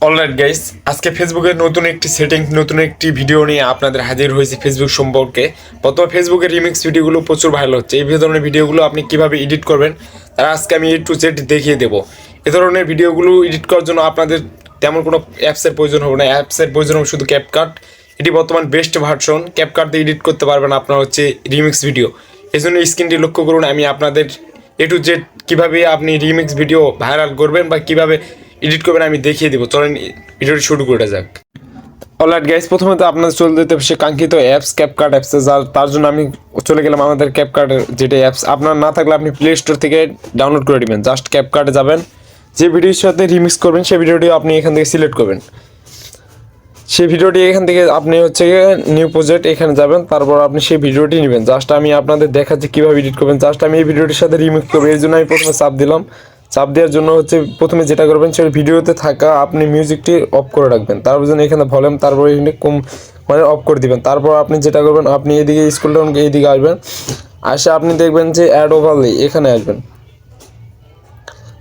Alright guys, আজকে ফেসবুকের নতুন একটি সেটিং নতুন একটি ভিডিও নিয়ে আপনাদের হাজির হয়েছে ফেসবুক সম্পর্কে। বর্তমানে ফেসবুকের রিমিক্স ভিডিওগুলো প্রচুর ভাইরাল হচ্ছে। এই ধরনের ভিডিওগুলো আপনি কিভাবে এডিট করবেন তার আজকে আমি A to Z দেখিয়ে দেবো। এ ধরনের ভিডিওগুলো এডিট করার জন্য আপনাদের তেমন কোনো অ্যাপসের প্রয়োজন হবে না। অ্যাপসের প্রয়োজন হবে শুধু ক্যাপকাট। এটি বর্তমান বেস্ট ভার্সন। ক্যাপকাট দিয়ে এডিট করতে পারবেন আপনার হচ্ছে রিমিক্স ভিডিও। এই জন্য স্ক্রিনটি লক্ষ্য করুন, আমি আপনাদের A to Z কীভাবে আপনি রিমিক্স ভিডিও ভাইরাল করবেন বা কীভাবে এডিট করবেন আমি দেখিয়ে দেবো। চলেন ভিডিওটি শুরু করে যাক। অলরাইট গাইস, প্রথমে তো আপনাদের চলে যেতে হবে সে কাঙ্ক্ষিত অ্যাপস ক্যাপকাট অ্যাপসে। তার জন্য আমি চলে গেলাম আমাদের ক্যাপকাটের যেটা অ্যাপস। আপনার না থাকলে আপনি প্লে স্টোর থেকে ডাউনলোড করে নেবেন। জাস্ট ক্যাপকাটে যাবেন, যে ভিডিওর সাথে রিমিক্স করবেন সেই ভিডিওটি আপনি এখান থেকে সিলেক্ট করবেন। সেই ভিডিওটি এখান থেকে আপনি হচ্ছে নিউ প্রজেক্ট এখানে যাবেন, তারপর আপনি সেই ভিডিওটি নেবেন। জাস্ট আমি আপনাদের দেখাচ্ছি কীভাবে এডিট করবেন। জাস্ট আমি এই ভিডিওটির সাথে রিমিক্স করবো, এর জন্য আমি প্রথমে চাপ দিলাম। চাপ দেওয়ার জন্য হচ্ছে প্রথমে যেটা করবেন সেটা ভিডিওতে থাকা আপনি মিউজিকটি অফ করে রাখবেন। তারপর জন্য এখানে ভলিউম, তারপর এখানে কম মানে অফ করে দিবেন। তারপর আপনি যেটা করবেন আপনি এদিকে স্ক্রল ডাউন এইদিকে আসবেন, আসে আপনি দেখবেন যে অ্যাড ওভারলে এখানে আসবেন।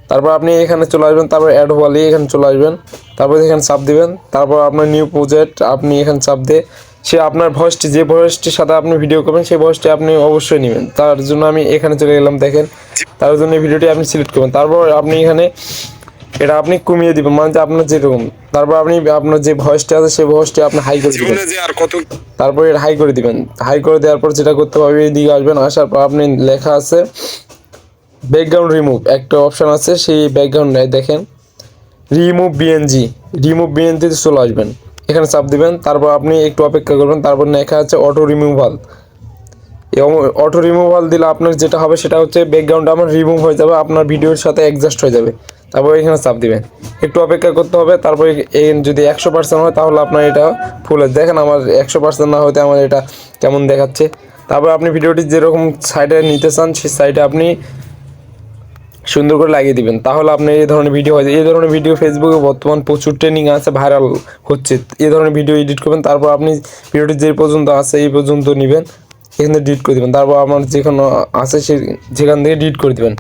তারপর আপনি এখানে চলে আসবেন, তারপর অ্যাড ওভারলে এখানে চলে আসবেন, তারপর এখানে চাপ দিবেন। তারপর আপনার নিউ প্রজেক্ট আপনি এখানে চাপ দিয়ে সে আপনার ভয়েসটি যে ভয়েসটির সাথে আপনি ভিডিও করবেন সেই ভয়েসটি আপনি অবশ্যই নেবেন। তার জন্য আমি এখানে চলে গেলাম, দেখেন তার জন্য এই ভিডিওটি আপনি সিলেক্ট করবেন। তারপর আপনি এখানে এটা আপনি কমিয়ে দিবেন, মানে যে আপনার যেরকম। তারপর আপনি আপনার যে ভয়েসটি আছে সেই ভয়েসটি আপনি হাই করে দিবেন। তারপর এটা হাই করে দিবেন। হাই করে দেওয়ার পর যেটা করতে হবে এইদিকে আসবেন, আসার পর আপনি লেখা আছে ব্যাকগ্রাউন্ড রিমুভ একটা অপশান আছে, সেই ব্যাকগ্রাউন্ডে দেখেন রিমুভ বিএনজিতে চলে আসবেন, এখানে চাপ দিবেন। তারপর আপনি একটু অপেক্ষা করবেন। তারপর লেখা আছে অটো রিমুভাল, এবং অটো রিমুভাল দিলে আপনার যেটা হবে সেটা হচ্ছে ব্যাকগ্রাউন্ড আমার রিমুভ হয়ে যাবে, আপনার ভিডিওর সাথে অ্যাডজাস্ট হয়ে যাবে। তারপর এখানে চাপ দিবেন, একটু অপেক্ষা করতে হবে। তারপর যদি 100% হয় তাহলে আপনার এটা ফুল দেখেন, আমার 100% না হতে আমার এটা কেমন দেখাচ্ছে। তারপর আপনি ভিডিওটি যেরকম সাইডে নিতে চান সেই সাইডে আপনি সুন্দর করে লাগিয়ে দিবেন, তাহলে আপনার এই ধরনের ভিডিও হয়। এই ধরনের ভিডিও ফেসবুকে বর্তমান প্রচুর ট্রেন্ডিং আছে, ভাইরাল হচ্ছে। এই ধরনের ভিডিও এডিট করবেন, তারপর আপনি ভিডিওটি যে পর্যন্ত আছে এই পর্যন্ত নেবেন, এখান থেকে ডিলিট করে দেবেন। তারপর আমার যেখানে আছে যেখান থেকে ডিলিট করে দেবেন,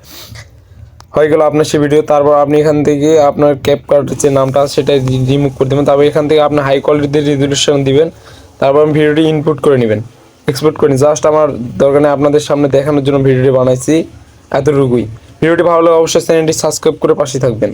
হয়ে গেল আপনার সেই ভিডিও। তারপর আপনি এখান থেকে আপনার ক্যাপকাটের যে নামটা আছে সেটা রিমুভ করে দেবেন। তারপর এখান থেকে আপনি হাই কোয়ালিটিতে রেজলিউশন দিবেন। তারপর আমি ভিডিওটি ইনপুট করে নেবেন, এক্সপোর্ট করে নিন। জাস্ট আমার দরকার নেই, আপনাদের সামনে দেখানোর জন্য ভিডিওটি বানাইছি, এতটুকুই। ভিডিওটি ভালো লাগলে অবশ্যই চ্যানেলটি সাবস্ক্রাইব করে পাশে থাকবেন।